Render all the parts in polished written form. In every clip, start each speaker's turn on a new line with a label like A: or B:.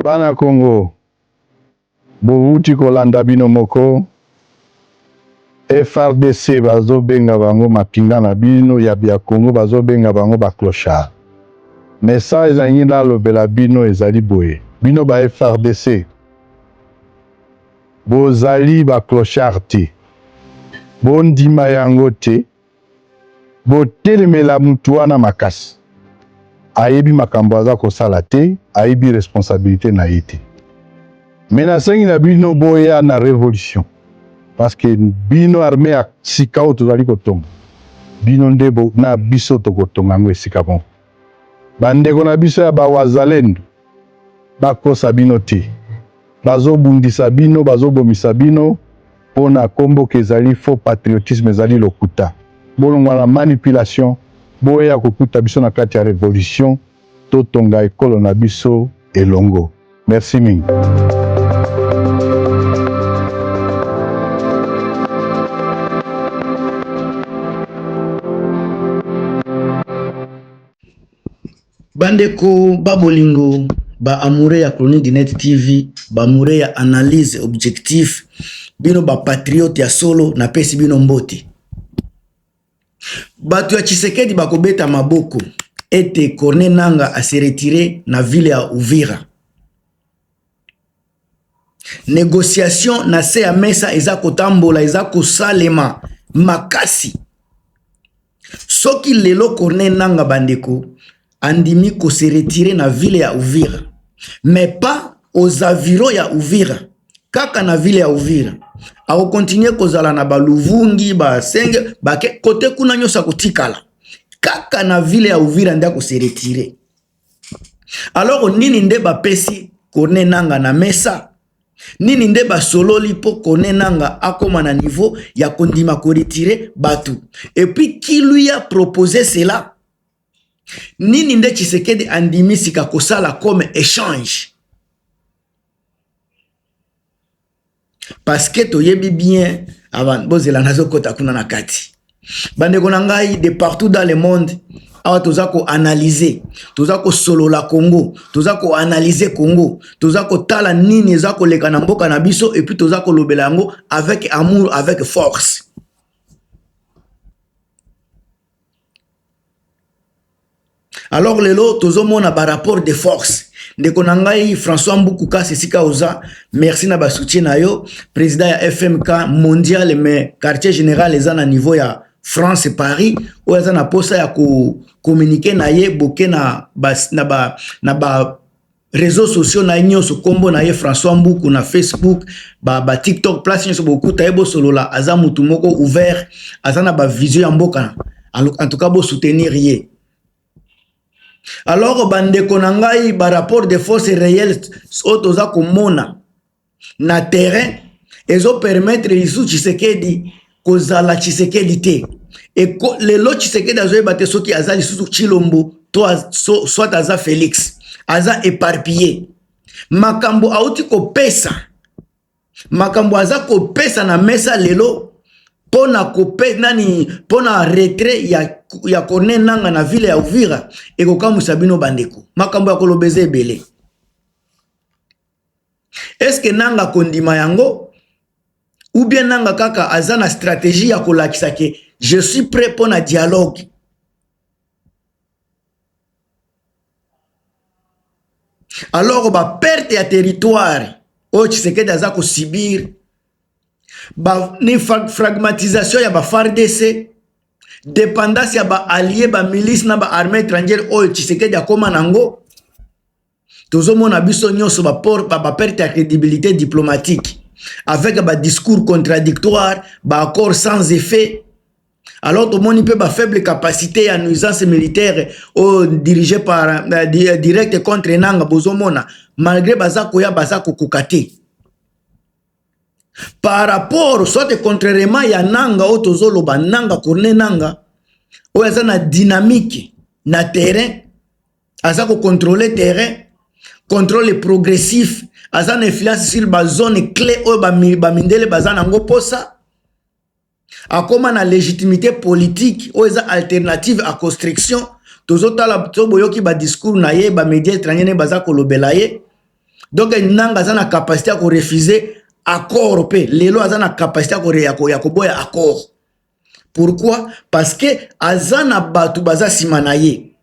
A: Bana Congo, Bouti Kolanda Bino Moko, FRDC bazo benga bango mapinga na bino ya bia Congo bazo benga bango ba clochard. Mais ça ezangi na lobela bino ezali boye. Bino ba FRDC. Bozali ba clochard te. Bondima yango te. Botelemela mutu wana makasi. Ayebi makambo aza kosala te, ayebi responsabilité na ye te. Menasengi na bino boya na révolution. Parce que bino armée ya sika oyo tozali kotonga. Bino ndebo na biso tokotonga ngo esika bon. Bandeko na biso ya bawazalendo bakosa bino te. Bazobundisa bino, bazobomisa bino pona kombo kezali faux patriotisme ezali lokuta. Bolongwa na manipulation boya kokuta biso na kati ya révolution totonga ekolo na biso elongo. Merci mingi.
B: Bandeko babolingo ba amoureux ya Chronique du Net TV, ba amoureux ya analyse objectif, bino ba patriote ya solo na pesi bino mbote. Batu ya Tshisekedi bakobeta maboko ete Corneille Nangaa a se retiré na ville ya Uvira. Négociation na se ya mesa eza kotambola, eza kosalema makasi. Soki lelo Corneille Nangaa bandeko andimi ko se retirer na ville ya Uvira, mais pas aux avirons ya Uvira, kaka na ville ya Uvira. Ako continuer kozala na baluvungi, ba senge, ba kote kuna nyosa kotikala. Kaka na ville ya Uvira nda ko se retirer. Alors nini nde ba pesi Corneille Nangaa na mesa? Nini nde ba sololi po Corneille Nangaa akoma na niveau ya kondima ko retirer batu? Et puis qui lui a proposé cela? Nini nde Tshisekedi andimi sika kosala comme échange? Parce que toyebi bien avant bozela nazo kota kuna na kati. Bandeko na ngai de partout dans le monde awa tozako analyser, tozako solola Congo, tozako analyser Congo, tozako tala nini ezako leka na mboka na biso et puis tozako lobela yango avec amour, avec force. Alors lelo tozomona ba rapport de force. Ndeko na ngai François Mbukuka sesika oza, merci na ba soutien na yo, président ya FMK mondial mais quartier général eza na niveau ya France et Paris, ou eza na posa ya ko communiquer na ye boke na ba réseaux sociaux na nyonso kombo na ye François Mbuku na Facebook, ba TikTok place nyonso boku tayebo solola aza mutu moko ouvert, aza na ba vision ya mboka. En tout cas bo soutenir ye. Alors bandeko na ngai ba rapport de force réelle otoza komona na terrain ezo permettre lisu Tshisekedi kozala Tshisekedi te. Et lelo Tshisekedi azoyeba te soki aza lisusu Chilombo to soit aza Félix aza éparpillé. Makambo auti kopesa, makambo aza kopesa na mesa lelo pona kope nani pona retrait ya Corneille Nangaa na ville ya Uvira ekokamusa bino bandeko. Makambo ya kolobeze ebele. Est-ce que Nangaa kondima yango ou bien Nangaa kaka aza na stratégie ya kolakisa ke je suis prêt pona dialogue? Alors ba perte ya territoire o Tshisekedi aza ko subir, ni fragmentisation ya ba FARDC, dépendance ya ba alliés ba milice na ba armée étrangère o Tshisekedi akoma nango. Tozomona biso nyonso ba perte ya crédibilité diplomatique avec ba discours contradictoires, ba accord sans effet. Alors tout le monde peut ba faible capacité à nuisance militaire ou dirigé par direct contre Nangaa bozomona malgré bazako ya bazako kokate. Par rapport soit contrairement ya Nangaa o tozoloba Nangaa Corneille Nangaa o aza na dynamique na terrain, aza ko contrôler terrain, contrôle progressif, aza na influence sur ba zone clé o ba mindele baza nango posa. Akoma na légitimité politique ou eza alternative à construction tozotala boyoki ba discours na ye ba médias étrangers baza kolobela ye Donc nanga aza na capacité à refuser accord pe lelo aza na capacité à koboya accord. Pourquoi? Parce que aza na batu baza sima na ye.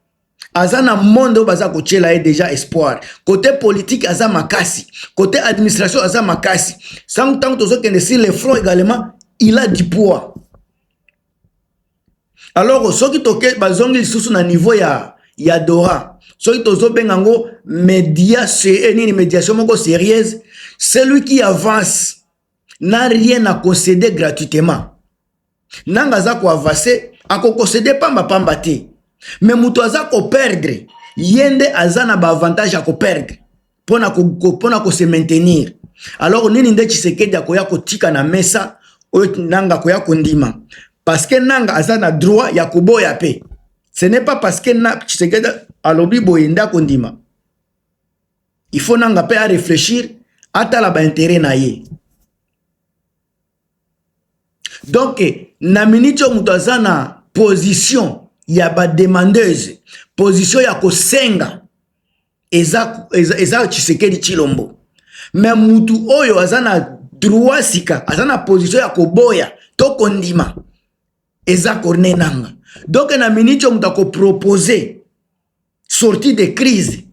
B: Aza na monde baza kotiela ye déjà espoir. Côté politique aza makasi, côté administration aza makasi. Sans tant que que sur le front également, il a du poids. Alors ceux qui toke bazongi sous na niveau ya Dora, ceux qui tozo bengango média c'est une médiation moko sérieuse, celui qui avance n'a rien à concéder gratuitement. Nanga za ko avancer ako concéder pamba te. Mais muto aza ko perdre, yende azana ba avantage à ko perdre pona ko se maintenir. Alors nini nde Tshisekedi akoya ko tika na mesa oyo nanga koya kondima. Parce que nanga azana droit ya koboya pe. Ce n'est pas parce que Tshisekedi alobi boyenda kondima. Il faut nanga pe à réfléchir atala ba intérêt na ye. Donc na minute muto azana position ya ba demandeuse, position ya kosenga eza Tshisekedi Tshilombo. Mais mutu oyo azana droit sika, azana position ya koboya to kondima eza Corneille Nangaa. Donc na minute mutu ko proposer sortie de crise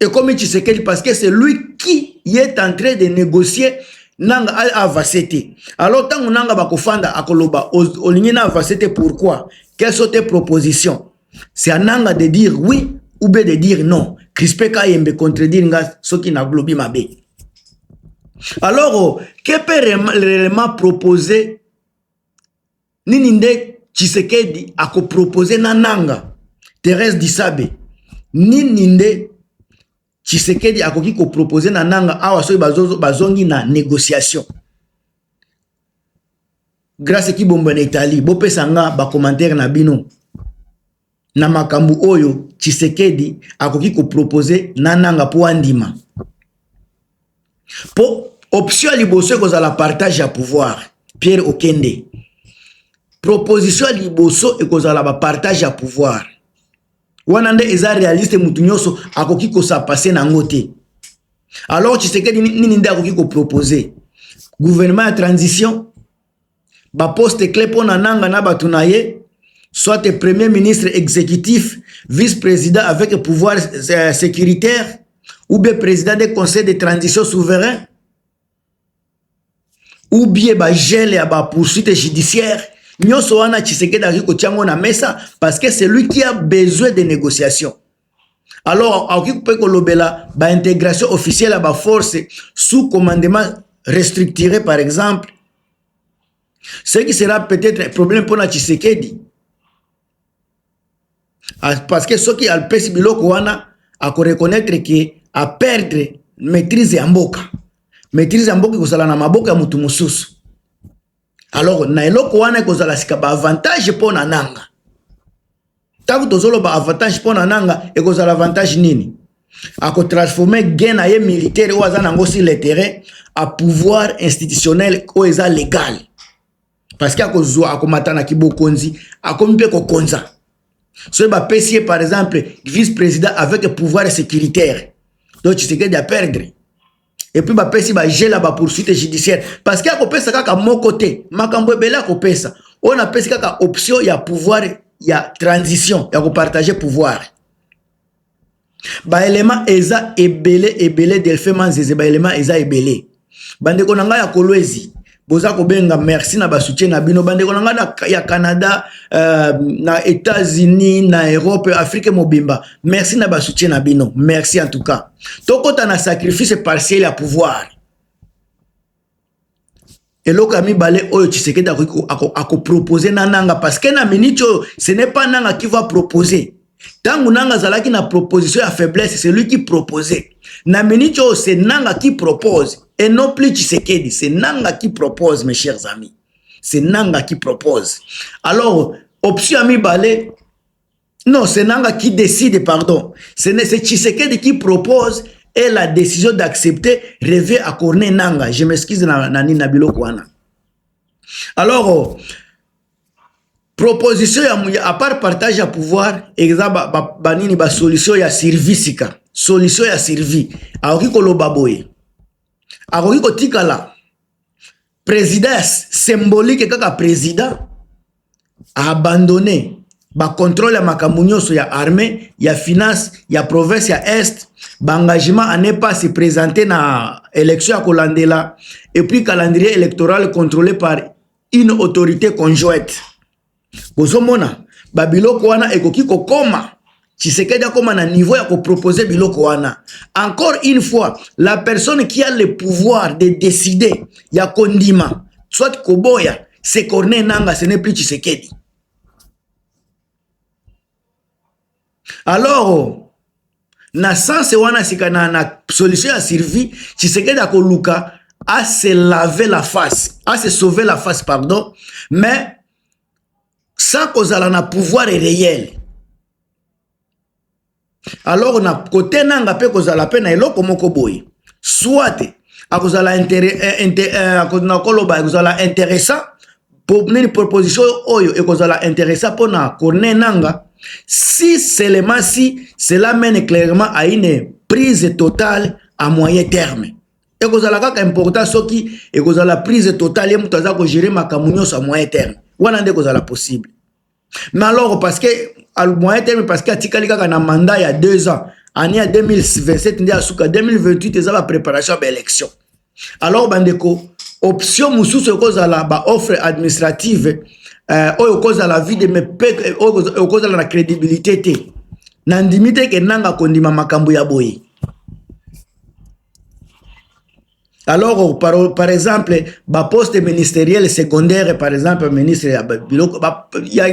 B: et comme Tshisekedi parce que c'est lui qui est en train de négocier Nanga a vasete. Alors tant Nanga bakofanda akoloba olingi na vasete pourquoi? Quelles sont tes propositions? C'est à Nanga de dire oui ou bien de dire non. Crispé Kayembe contredire nga soki na globi mabe. Alors que peut réellement proposer nini nde Tshisekedi ako proposer na Nanga Thérèse Disabe nini nde Tshisekedi akoki ko proposer na Nanga awa soki bazongi na négociation. Grâce ki bombo na Italie, bo pesa nga ba commentaire na bino. Na makambu oyo Tshisekedi akoki ko proposer na Nanga po andima. Po option liboso ko za la partage ya pouvoir. Pierre Okende. Proposition liboso ko za la partage ya pouvoir. Wanande eza réaliste mutu nyoso akoki ko sa passer na ngote. Alors Tshisekedi nini nde akoki ko proposer gouvernement de transition ba poste clé pona Nanga na batu na ye, soit premier ministre exécutif, vice-président avec pouvoir sécuritaire ou bien président des conseils de transition souverain ou bien ba gel ya ba poursuite judiciaire. Nyoso wana Tshisekedi akiko tiango na mesa parce que c'est lui qui a besoin de négociations. Alors akiko pe ko lobela ba intégration officielle à ba force sous commandement restructuré par exemple. Ce qui sera peut-être un problème pour Tshisekedi. Parce que ceux qui ont le pesi biloko wana à reconnaître que à perdre maîtrise ya mboka. Maîtrise ya mboka kozala na maboka ya mutu mususu. Alors, na eloko wana kozala sika ba avantage pona Nanga. Taku tozolo ba avantage pona Nanga e kozala avantage nini? Ako transformer gain na ye militaire ou azana ngo sur le terrain à pouvoir institutionnel ou eza légal. Parce qu'il y a matana kibo konzi, a kompe ko konza. So ba pesier par exemple vice-président avec pouvoir sécuritaire. Donc tu sais qu'il y a perdre. Et puis ba pesi ba gela ba poursuite judiciaire parce qu'il y a ko pesa kaka mon côté, makambo bela ko pesa. On a pesi kaka option ya pouvoir ya transition, ya ko partager pouvoir. Ba élément eza ebele Delphin Manzeze ba élément eza ebele. Bande ko nanga ya Kolwezi. Boza ko benga merci na ba soutien na bino bande ko nanga ya Canada na États-Unis na Europe Afrique mobimba merci na ba soutien na bino merci en tout cas tokota na sacrifice partiel à pouvoir et lokami balé oyo Tshisekedi ako proposer na Nanga parce que na minicho ce n'est pas Nanga qui va proposer tangu Nanga zalaki na proposition ya faiblesse c'est lui qui proposait na minicho c'est Nanga qui propose et non plus Tshisekedi, c'est Nanga qui propose, mes chers amis. C'est Nanga qui propose. Alors, option ami balé, non, c'est Nanga qui décide, pardon. C'est Tshisekedi qui propose et la décision d'accepter revient à Corneille Nanga. Je m'excuse, Nani Nabilo Kwana. Alors, proposition, à part partage à pouvoir, exemple, banini ba solution ya service. solution ya survie akoki koloba boye akoki kotikala président symbolique kaka président a abandonné ba contrôle ya makambo nyonso ya armée ya finance ya province ya est ba engagement à ne pas se présenter na élection ya kolandela et puis calendrier électoral contrôlé par une autorité conjointe. Bozomona ba biloko wana ekoki kokoma Tshisekedi akoma na niveau ya ko proposer biloko wana. Encore une fois, la personne qui a le pouvoir de décider ya kondima soit koboya c'est Corneille Nangaa, ce n'est plus Tshisekedi. Alors na sens wana sikana na solution ya survie Tshisekedi akoluka à se laver la face, à se sauver la face pardon, mais sans kozala na pouvoir réel. Alors na côté nanga pe kozala pe na eloko moko boy soit akozala intéressant pour une proposition oyo ekozala intéressant pour na Corneille Nangaa si seulement si cela mène clairement à une prise totale à moyen terme. Ekozala kaka important soki ekozala prise totale ye mutu aza ko gérer makambo nyonso à moyen terme. Wana nde kozala possible. Mais alors parce que à moyen terme parce que atikali kaka na mandat il y a 2 ans, année à 2027 nde asuka 2028 eza ba préparation ba élection. Alors bandeko option mususu ekozala ba offre administrative oyo kozala vie de mepek oyo kozala na crédibilité te. Nandimite ke Nangaa kondima makambo ya boye. Alors, par exemple, ba poste ministériel secondaire, par exemple, ministre ya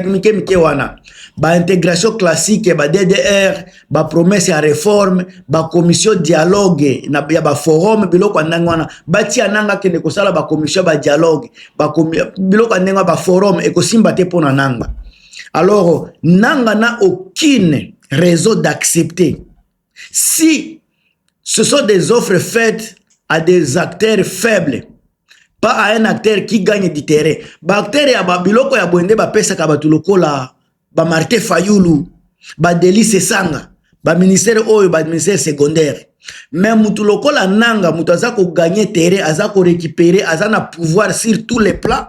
B: mike wana, ba intégration classique, ba DDR, ba promesse ya réforme, ba commission dialogue, na ya ba forum, biloko andangwana, ba tia Nangaa kende kosala ba commission ba dialogue, biloko andangwa ba forum, ekosimba te pona Nangaa. Alors, Nangaa n'a aucune raison d'accepter. Si ce sont des offres faites à des acteurs faibles, pas à un acteur qui gagne du terrain. Ba acteur ya ba biloko ya boende ba pesa ka batu lokola ba Martin Fayulu, ba Delice Sanga, ba ministère oyo ba ministère secondaire. Mais mutu lokola Nangaa mutu azako gagner terrain, azako récupérer, azana pouvoir sur tous les plans,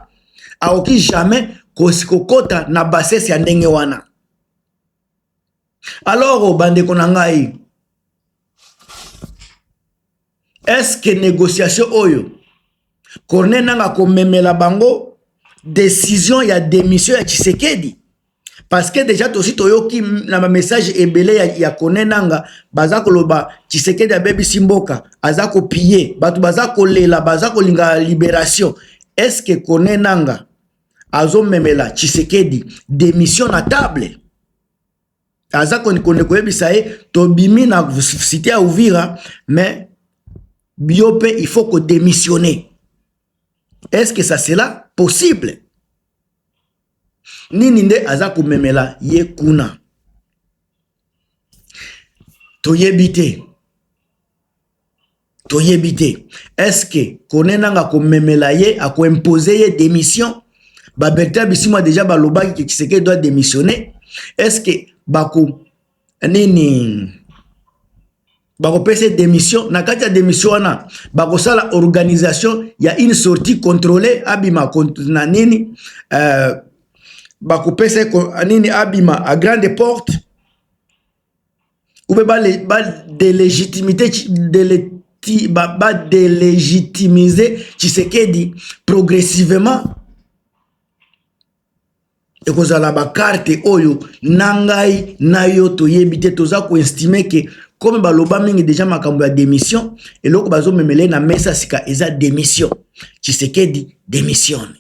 B: aoki jamais kosikokota na bassesse ya ndenge wana. Alors bande konangai, est-ce que négociation oyo Corneille Nangaa komemela bango décision ya démission ya Tshisekedi? Parce que déjà tosi toyoki na ma message ebele ya Corneille Nangaa bazako loba Tshisekedi abebi simboka azako piller batu bazako lela bazako linga libération. Est-ce que Corneille Nangaa azo memela Tshisekedi démission na table? Azako nikonde koyebisa ye tobimi na cité ya Uvira mais Biope, il faut que démissionner. Est-ce que ça sera possible? Nininde azako memela ye kuna. Toyebite. Est-ce que Corneille Nangaa ko memela ye a ko imposer ye démission? Ba Bertrand Bisimwa déjà ba lobaki que Tshisekedi doit démissionner. Est-ce que bako nini bako pese démission na kati ya démission wana bako sala organisation ya une sortie contrôlée abima na nini bako pese nini abima à grande porte ou ba délégitimiser Tshisekedi progressivement et kozala ba carte oyo Nangai nayo toyebite toza ko estimer que comme baloba mingi déjà makambo ya démission et loko bazo memele na mesa sika eza démission. Tshisekedi démissionne.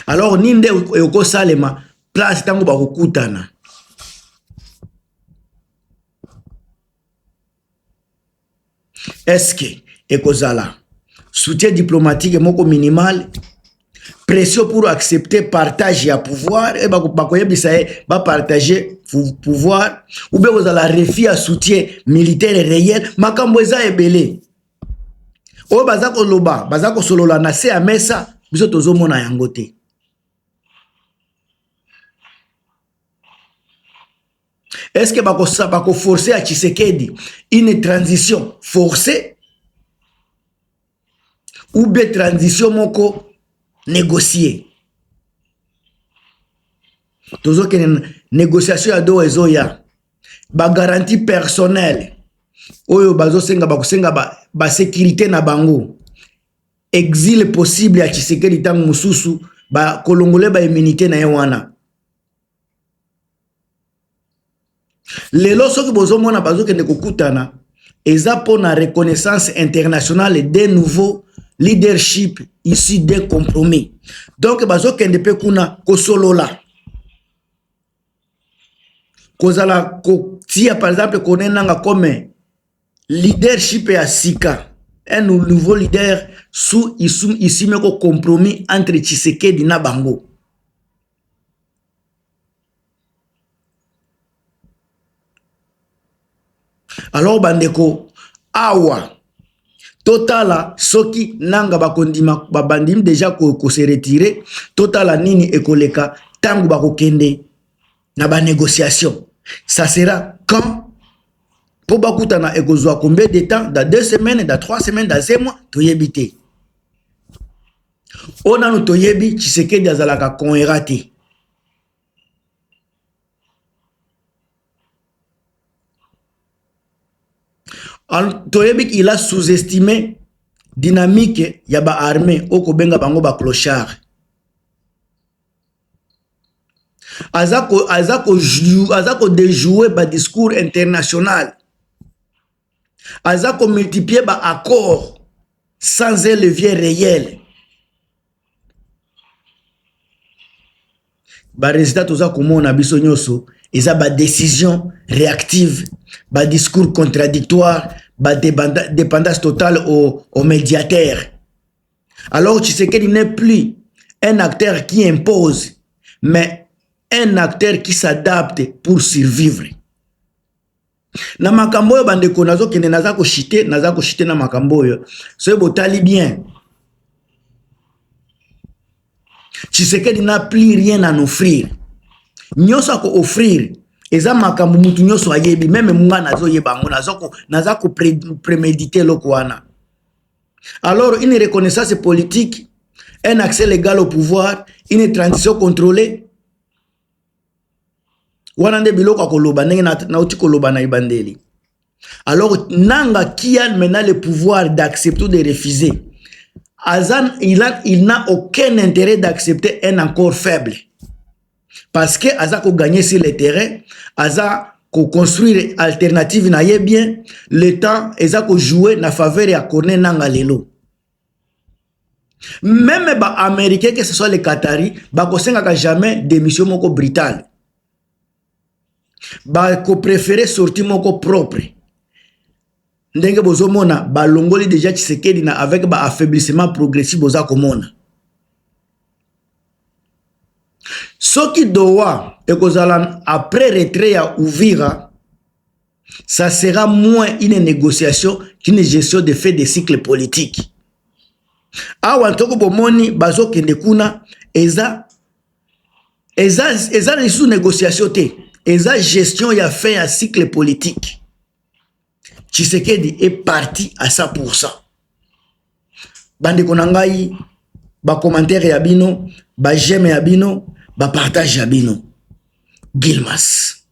B: Alors ninde yoko salema place tango bakokutana. Est-ce que ekozala soutien diplomatique moko minimal, pression pour accepter partage ya pouvoir et bakoyebisa ba partager pouvoir ou bien vous allez refus à soutien militaire réel makambo eza ebele o bazako loba bazako solola na se amesa biso tozomona yango te. Est-ce que bako forcer à Tshisekedi une transition forcée ou bien transition moko négociée? Toujours que négociation à deux ezoya ba garantie personnelle oyo bazo senga ba sécurité na bango exil possible ya Tshisekedi tangu mususu ba kolongole ba immunité na yewana. Lelo soki bozo mona bazo kende kokutana eza pona reconnaissance internationale des nouveaux leadership ici des compromis. Donc bazo kende pe kuna kosolola kozala kotia par exemple konenanga comme leadership ya sika un nouveau leader sous ici meko compromis entre Tshisekedi na bango. Alors bandeko awa totala soki nanga bakondima babandim déjà ko se retirer totala nini ekoleka tangu bakokende na ba négociation. Ça sera quand pour bakutana ekozwa combien de temps, dans 2 semaines, dans 3 semaines, dans 1 mois, toyebite. On a nous toyebi Tshisekedi azalaka konherati. Toyebi il a sous-estimé dynamique ya ba armée oko benga bango ba clochard. Azako déjouer ba discours international. Azako multiplier ba accord sans un levier réel. Ba résultat toza komona biso nyoso eza ba décision réactive, ba discours contradictoire, ba dépendance totale au médiateur. Alors Tshisekedi n'est plus un acteur qui impose, mais un acteur qui s'adapte pour survivre. Na makambo yo bandeko nazo kende nazako chité na makambo yo. So botali bien. Tshisekedi n'a plus rien à nous offrir. Nyoso ko offrir eza makambo mutu nyoso ayebi même munga nazo yebango nazako préméditer lokwana. Alors une reconnaissance politique, un accès légal au pouvoir, une transition contrôlée. Wanande biloko koloba ndenge na uti koloba na ibandeli. Alors nanga qui a maintenant le pouvoir d'accepter ou de refuser. Azan il n'a aucun intérêt d'accepter un accord faible. Parce que Aza ko gagner sur le terrain, Aza ko construire alternative na ye bien, le temps Aza ko jouer na faveur ya corner nanga lelo. Même ba américain que ce soit les Qataris, ba ko senga jamais démission moko brutale. Ba ko préférer sortir moko propre. Ndenge bozomona ba longoli déjà Tshisekedi na avec ba affaiblissement progressif boza komona. Soki doa ekozala après retrait ya Uvira, ça sera moins une négociation qu'une gestion de fait des cycles politiques. Awa ntoko bomoni bazo kende kuna eza sous négociation te. Eza gestion ya fait un cycle politique. Tshisekedi est parti à 100%. Bande konangai, ba commentaire ya bino, ba j'aime ya bino, ba partage ya bino. Gilmas.